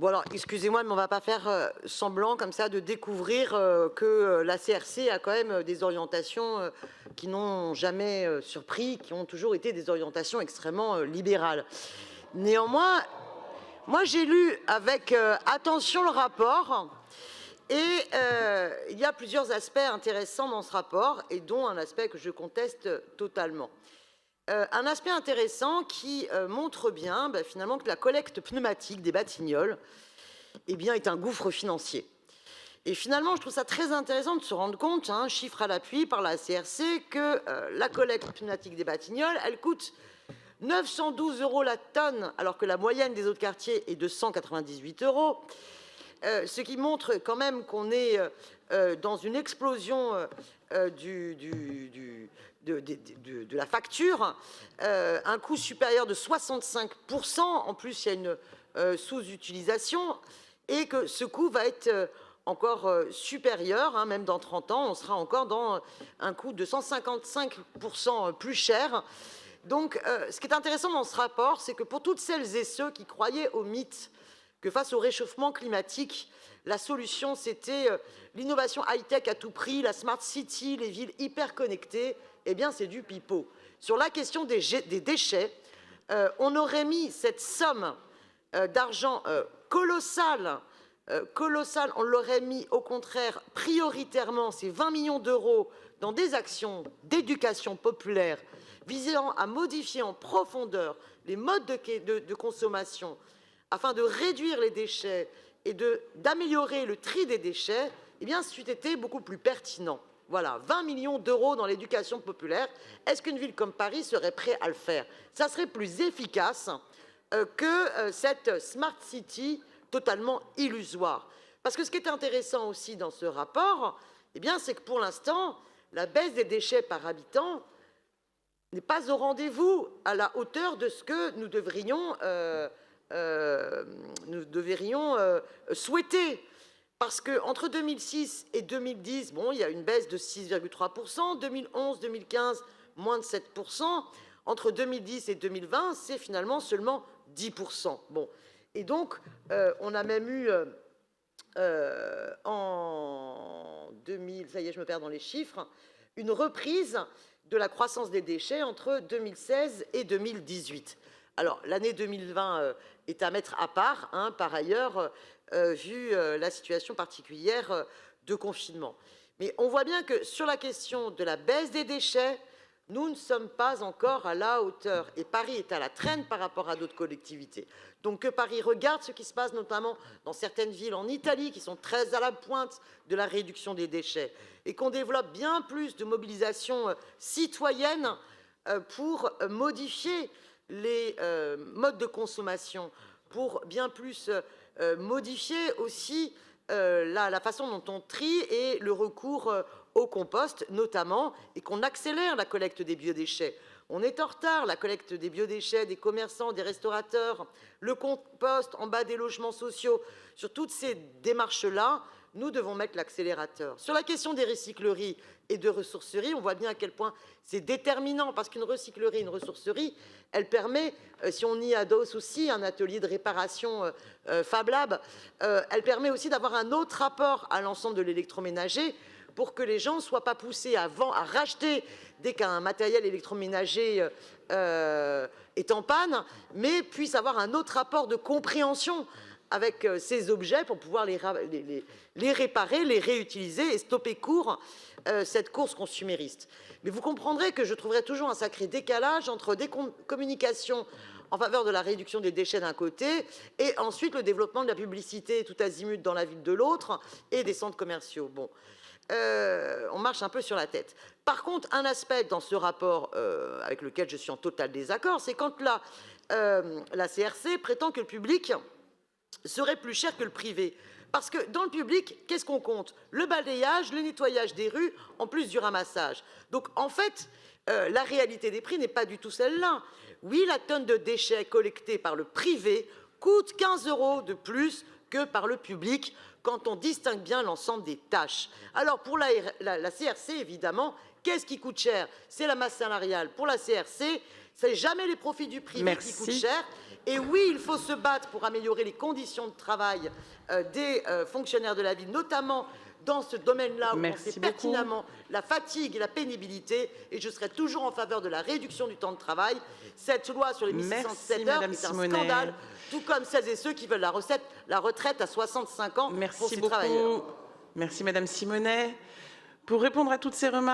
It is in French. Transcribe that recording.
Bon alors, excusez-moi, mais on ne va pas faire semblant comme ça de découvrir que la CRC a quand même des orientations qui n'ont jamais surpris, qui ont toujours été des orientations extrêmement libérales. Néanmoins, moi j'ai lu avec attention le rapport et il y a plusieurs aspects intéressants dans ce rapport et dont un aspect que je conteste totalement. Un aspect intéressant qui montre bien finalement que la collecte pneumatique des Batignolles est un gouffre financier. Et finalement, je trouve ça très intéressant de se rendre compte, chiffre à l'appui par la CRC, que la collecte pneumatique des Batignolles, elle coûte 912 € la tonne, alors que la moyenne des autres quartiers est de 198 €. Ce qui montre quand même qu'on est dans une explosion de la facture, un coût supérieur de 65%, en plus il y a une sous-utilisation, et que ce coût va être encore supérieur, même dans 30 ans, on sera encore dans un coût de 155% plus cher. Donc ce qui est intéressant dans ce rapport, c'est que pour toutes celles et ceux qui croyaient au mythe que face au réchauffement climatique, la solution c'était l'innovation high-tech à tout prix, la smart city, les villes hyper connectées, eh bien c'est du pipeau. Sur la question des déchets, on aurait mis cette somme d'argent colossale, on l'aurait mis au contraire prioritairement, ces 20 millions d'euros, dans des actions d'éducation populaire visant à modifier en profondeur les modes de consommation afin de réduire les déchets et d'améliorer le tri des déchets, eh bien, c'eût été beaucoup plus pertinent. Voilà, 20 millions d'euros dans l'éducation populaire. Est-ce qu'une ville comme Paris serait prête à le faire? Ça serait plus efficace que cette Smart City totalement illusoire. Parce que ce qui est intéressant aussi dans ce rapport, eh bien, c'est que pour l'instant, la baisse des déchets par habitant n'est pas au rendez-vous, à la hauteur de ce que nous devrions souhaiter. Parce qu'entre 2006 et 2010, bon, il y a une baisse de 6,3%, 2011-2015, moins de 7%, entre 2010 et 2020, c'est finalement seulement 10%. Bon. Et donc, on a même eu en 2000, ça y est, je me perds dans les chiffres, une reprise de la croissance des déchets entre 2016 et 2018. Alors, l'année 2020 est à mettre à part, par ailleurs, vu la situation particulière de confinement. Mais on voit bien que sur la question de la baisse des déchets, nous ne sommes pas encore à la hauteur. Et Paris est à la traîne par rapport à d'autres collectivités. Donc que Paris regarde ce qui se passe notamment dans certaines villes en Italie qui sont très à la pointe de la réduction des déchets et qu'on développe bien plus de mobilisation citoyenne pour modifier les modes de consommation, pour bien plus modifier aussi la façon dont on trie et le recours au compost notamment, et qu'on accélère la collecte des biodéchets. On est en retard, la collecte des biodéchets, des commerçants, des restaurateurs, le compost en bas des logements sociaux. Sur toutes ces démarches-là, nous devons mettre l'accélérateur. Sur la question des recycleries et de ressourceries, on voit bien à quel point c'est déterminant, parce qu'une recyclerie, une ressourcerie, elle permet, si on y adosse aussi un atelier de réparation Fab Lab, elle permet aussi d'avoir un autre rapport à l'ensemble de l'électroménager, pour que les gens ne soient pas poussés à racheter dès qu'un matériel électroménager est en panne, mais puissent avoir un autre rapport de compréhension avec ces objets pour pouvoir les réparer, les réutiliser et stopper court cette course consumériste. Mais vous comprendrez que je trouverai toujours un sacré décalage entre des communications en faveur de la réduction des déchets d'un côté et ensuite le développement de la publicité tout azimut dans la ville de l'autre et des centres commerciaux. Bon. On marche un peu sur la tête. Par contre, un aspect dans ce rapport avec lequel je suis en total désaccord, c'est quand la CRC prétend que le public serait plus cher que le privé. Parce que dans le public, qu'est-ce qu'on compte? Le balayage, le nettoyage des rues, en plus du ramassage. Donc en fait, la réalité des prix n'est pas du tout celle-là. Oui, la tonne de déchets collectés par le privé coûte 15 € de plus que par le public, quand on distingue bien l'ensemble des tâches. Alors pour la CRC, évidemment, qu'est-ce qui coûte cher? C'est la masse salariale. Pour la CRC, C'est jamais les profits du privé qui coûtent cher. Et oui, il faut se battre pour améliorer les conditions de travail des fonctionnaires de la ville, notamment dans ce domaine-là où on sait pertinemment la fatigue et la pénibilité. Et je serai toujours en faveur de la réduction du temps de travail. Cette loi sur les 1607 heures est un scandale, tout comme celles et ceux qui veulent la retraite à 65 ans pour ces travailleurs. Merci Madame Simonet. Pour répondre à toutes ces remarques,